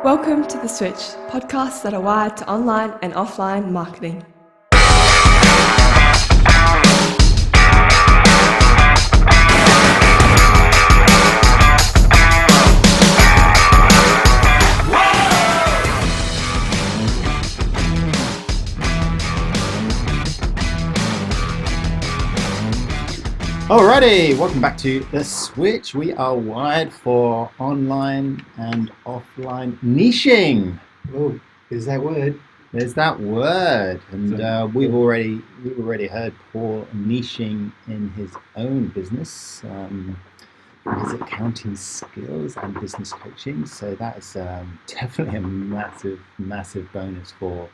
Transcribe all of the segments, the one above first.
Welcome to The Switch, podcasts that are wired to online and offline marketing. Alrighty, welcome back to The Switch. We are wired for online and offline niching. Oh, there's that word. There's that word, and we've already heard Paul niching in his own business, his accounting skills and business coaching. So that is definitely a massive bonus for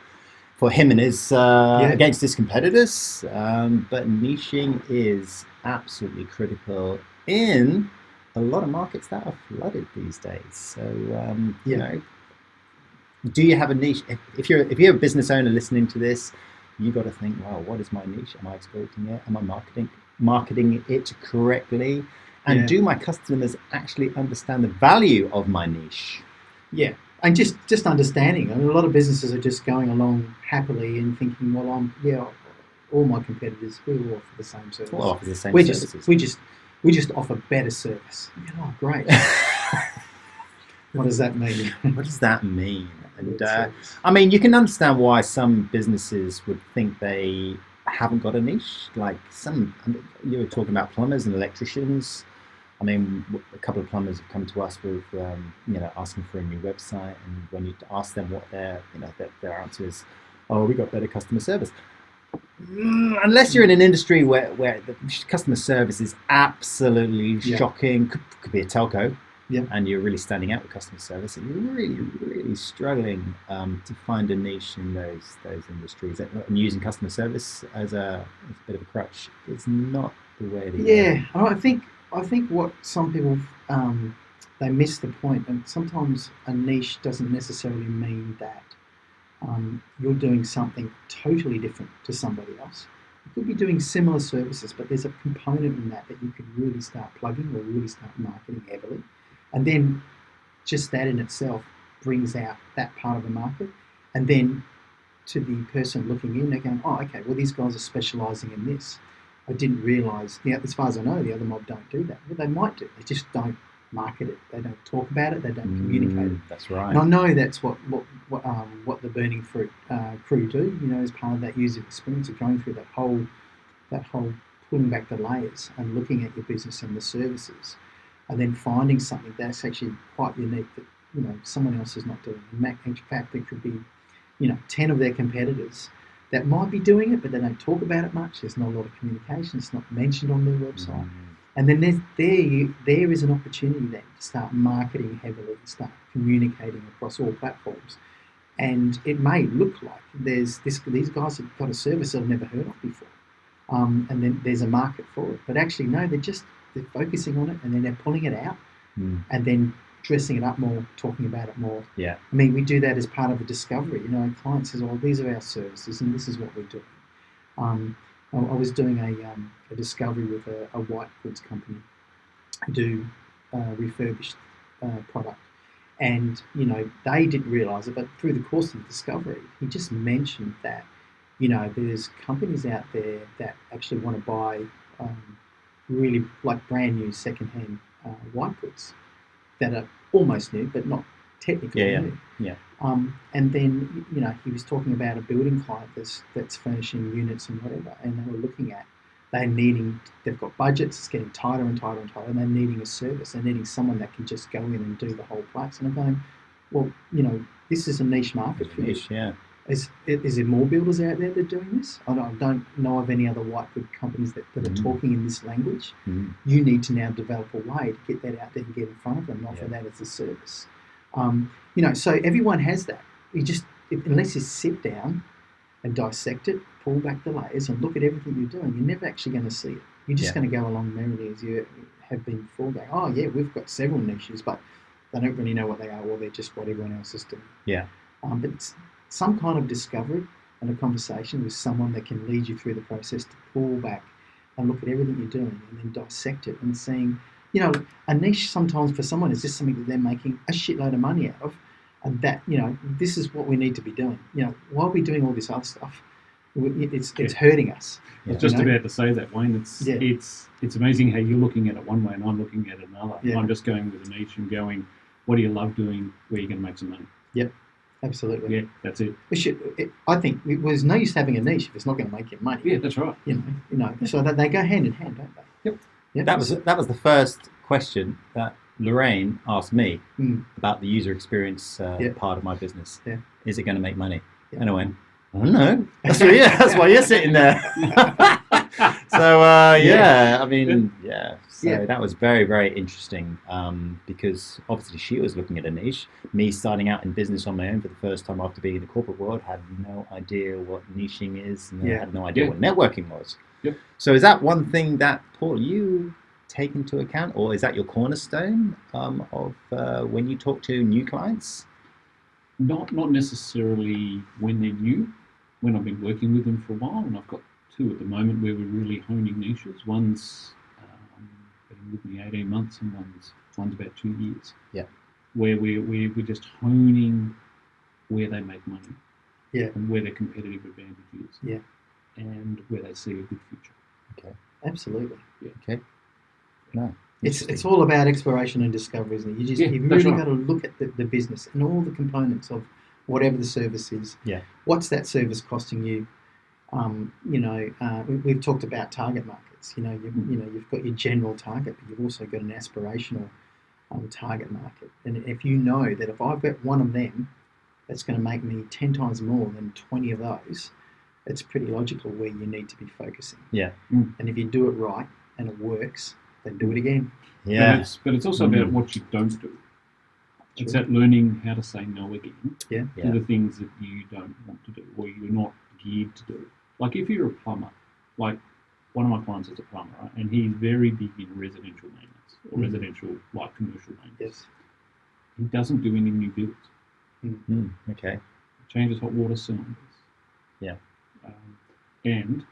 him and his against his competitors. But niching is absolutely critical in a lot of markets that are flooded these days. So you know, do you have a niche? If you're a business owner listening to this, you got to think, well, what is my niche? Am I exploiting it? Am I marketing it correctly? And do my customers actually understand the value of my niche? Yeah, and just understanding. I mean, a lot of businesses are just going along happily and thinking, well, all my competitors, we all offer the same service. We'll offer the same services. We just offer better service. Oh, great. What does that mean? What does that mean? And I mean, you can understand why some businesses would think they haven't got a niche. Like you were talking about plumbers and electricians. I mean, a couple of plumbers have come to us with, asking for a new website, and when you ask them what their answer is, oh, we got better customer service. Unless you're in an industry where the customer service is absolutely shocking, could be a telco, and you're really standing out with customer service, and you're really struggling to find a niche in those industries. And using customer service as a bit of a crutch is not the way to go. Yeah, I think what some people they miss the point, and sometimes a niche doesn't necessarily mean that you're doing something totally different to somebody else. You could be doing similar services, but there's a component in that you could really start plugging or really start marketing heavily. And then just that in itself brings out that part of the market. And then to the person looking in, they're going, oh, okay, well, these guys are specialising in this. I didn't realise, as far as I know, the other mob don't do that. Well, they might do. They just don't market it. They don't talk about it. They don't communicate it. That's right. And I know that's what the Burning Fruit crew do. You know, as part of that user experience of going through that whole pulling back the layers and looking at your business and the services, and then finding something that's actually quite unique that someone else is not doing. In fact, there could be 10 of their competitors that might be doing it, but they don't talk about it much. There's not a lot of communication. It's not mentioned on their website. And then there is an opportunity then to start marketing heavily, start communicating across all platforms. And it may look like these guys have got a service that I've never heard of before. And then there's a market for it. But actually, no, they're focusing on it, and then they're pulling it out and then dressing it up more, talking about it more. Yeah. I mean, we do that as part of a discovery. A client says, oh, these are our services and this is what we're doing. I was doing a discovery with a white goods company who do refurbished product. And, they didn't realise it, but through the course of the discovery, he just mentioned that, there's companies out there that actually want to buy really like brand new second-hand white goods that are almost new, but not technically new. Yeah. And then, he was talking about a building client that's furnishing units and whatever, and they were looking at, they've got budgets, it's getting tighter and tighter and tighter, and they're needing a service. They're needing someone that can just go in and do the whole place. And I'm going, well, this is a niche market for you. Yeah. Is there more builders out there that are doing this? I don't know of any other white good companies that are talking in this language. You need to now develop a way to get that out there and get in front of them and offer that as a service. So everyone has that. Unless you sit down and dissect it, pull back the layers and look at everything you're doing, you're never actually going to see it. You're just going to go along merrily as you have been before, going, oh yeah, we've got several niches, but they don't really know what they are, or they're just what everyone else is doing. Yeah. But it's some kind of discovery and a conversation with someone that can lead you through the process to pull back and look at everything you're doing and then dissect it and seeing, a niche sometimes for someone is just something that they're making a shitload of money out of. And that, this is what we need to be doing. While we're doing all this other stuff, it's hurting us. I was just about to say that, Wayne. Yeah. It's amazing how you're looking at it one way and I'm looking at it another. Yeah. I'm just going with a niche and going, what do you love doing? Where are you going to make some money? Yep, absolutely. Yeah, that's it. I think there's no use having a niche if it's not going to make you money. Yeah, that's right. So that they go hand in hand, don't they? Yep. Yep. That was the first question that Lorraine asked me about the user experience part of my business. Yeah. Is it going to make money? Yeah. And I went, I don't know. That's why you're sitting there. So I mean, So that was very, very interesting because obviously she was looking at a niche. Me starting out in business on my own for the first time after being in the corporate world, had no idea what niching is, and I had no idea what networking was. Yep. So is that one thing that, Paul, you take into account, or is that your cornerstone of when you talk to new clients? Not necessarily when they're new. When I've been working with them for a while, and I've got two at the moment where we're really honing niches. One's been with me 18 months, and one's about 2 years. Yeah. Where we're just honing where they make money. Yeah. And where their competitive advantage is. Yeah. And where they see a good future. Okay. Absolutely. Yeah. Okay. No. It's all about exploration and discovery, isn't it? You've really got to look at the business and all the components of whatever the service is. Yeah. What's that service costing you? We've talked about target markets. You've got your general target, but you've also got an aspirational target market. And if you know that if I've got one of them, that's going to make me 10 times more than 20 of those, it's pretty logical where you need to be focusing. Yeah. And if you do it right and it works, then do it again. Yeah. But it's also about what you don't do. It's that learning how to say no again Yeah. to the things that you don't want to do or you're not geared to do. Like if you're a plumber, like one of my clients is a plumber, right? And he's very big in residential maintenance or residential, like commercial maintenance. Yes. He doesn't do any new builds. Okay. He changes hot water cylinders. Yeah. And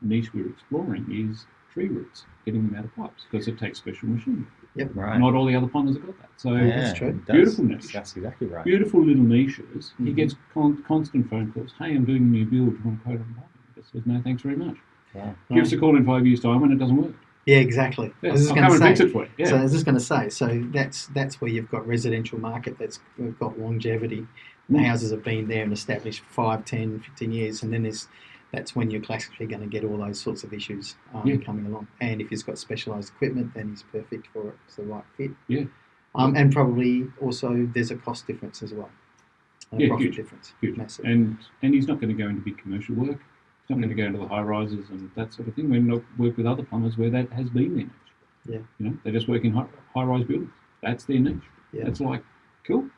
the niche we're exploring is tree roots, getting them out of pipes because it takes special machinery. Yep. Right. Not all the other plumbers have got that. So That's true. Beautiful niche. That's exactly right. Beautiful little niches. He gets constant phone calls. Hey, I'm doing a new build. Do you want to quote on piping? He says, no, thanks very much. Yeah. Give us a call in 5 years' time when it doesn't work. Yeah, exactly. Yeah, I was just I'll going come to and say. fix it for you. Yeah. So I was just going to say. So that's where you've got residential market that's got longevity. The houses have been there and established for 5, 10, 15 years, and then that's when you're classically going to get all those sorts of issues coming along. And if he's got specialised equipment, then he's perfect for it. It's the right fit. Yeah. And probably also there's a cost difference as well. A profit difference. Huge. Massive. And he's not going to go into big commercial work. He's not going to go into the high rises and that sort of thing. We're not work with other plumbers where that has been their niche. Yeah. They just work in high rise buildings. That's their niche. Yeah. That's like, cool.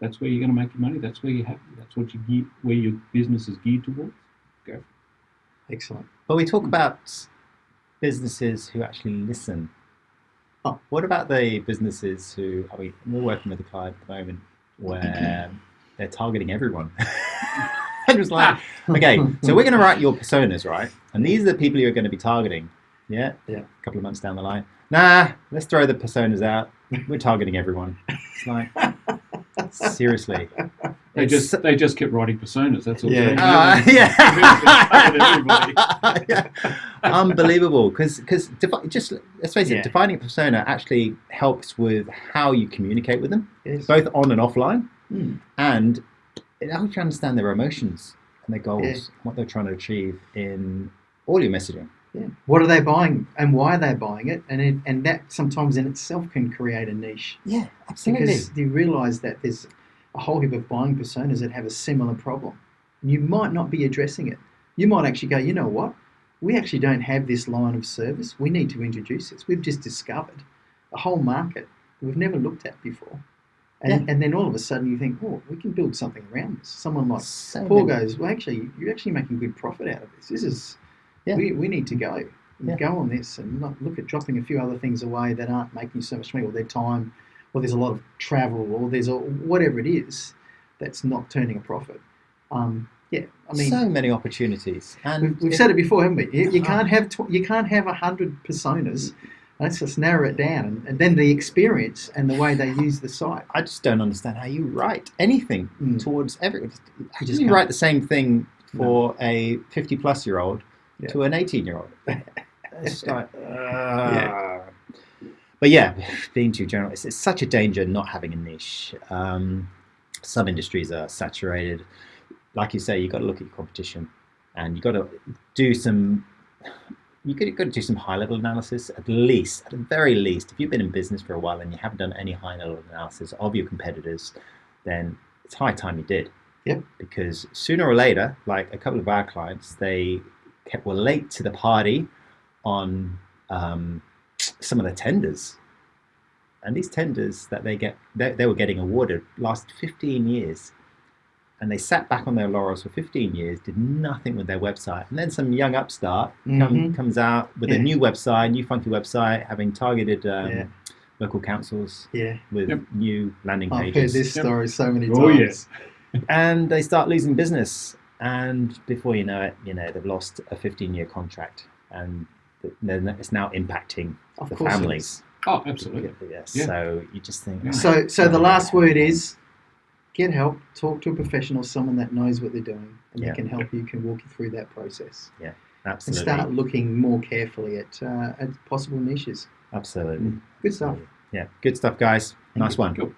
That's where you're going to make your money. That's where you're happy. That's what where your business is geared towards. Go for it. Excellent. But we talk about businesses who actually listen. Oh, what about the businesses who, we're working with a client at the moment where they're targeting everyone. And it was like, okay, so we're going to write your personas, right? And these are the people you're going to be targeting. Yeah? Yeah. A couple of months down the line. Nah, let's throw the personas out. We're targeting everyone. It's like, seriously. They just kept writing personas. That's all. Yeah. Unbelievable. Because just let's face it, defining a persona actually helps with how you communicate with them, both on and offline, and it helps you understand their emotions and their goals, what they're trying to achieve in all your messaging. Yeah. What are they buying and why are they buying it? And that sometimes in itself can create a niche. Yeah, absolutely. Because you realise that there's a whole heap of buying personas that have a similar problem. You might not be addressing it. You might actually go, you know what? We actually don't have this line of service. We need to introduce this. We've just discovered a whole market we've never looked at before. And then all of a sudden you think, oh, we can build something around this. Someone like Paul goes, well, actually, you're actually making good profit out of this. This is... We need to go on this and not look at dropping a few other things away that aren't making you so much money, or their time, or there's a lot of travel, or there's whatever it is that's not turning a profit. I mean, so many opportunities, and we've said it before, haven't we? You can't have 100 personas Let's just narrow it down, and then the experience and the way they use the site. I just don't understand how you write anything Mm. towards everyone. How just do you can't. write the same thing for a 50-plus-year-old Yeah. to an 18-year-old? It's like, Yeah. But yeah, being too general, it's such a danger not having a niche. Some industries are saturated. Like you say, you've got to look at your competition, and you've got to do some. You've got to do some high-level analysis, at the very least. If you've been in business for a while and you haven't done any high-level analysis of your competitors, then it's high time you did. Yep. Because sooner or later, like a couple of our clients, were late to the party on some of the tenders. And these tenders that they were getting awarded lasted 15 years. And they sat back on their laurels for 15 years, did nothing with their website. And then some young upstart comes out with a new website, new funky website, having targeted local councils with new landing pages. I've heard this story so many times. Oh, yes. And they start losing business. And before you know it, they've lost a 15-year contract. And then it's now impacting the families. Oh, absolutely. Yes. Yeah. So you just think... So the last word is... get help, talk to a professional, someone that knows what they're doing, and they can help you, can walk you through that process. Yeah, absolutely. And start looking more carefully at possible niches. Absolutely. Good stuff. Yeah, good stuff, guys. Nice one. Cool.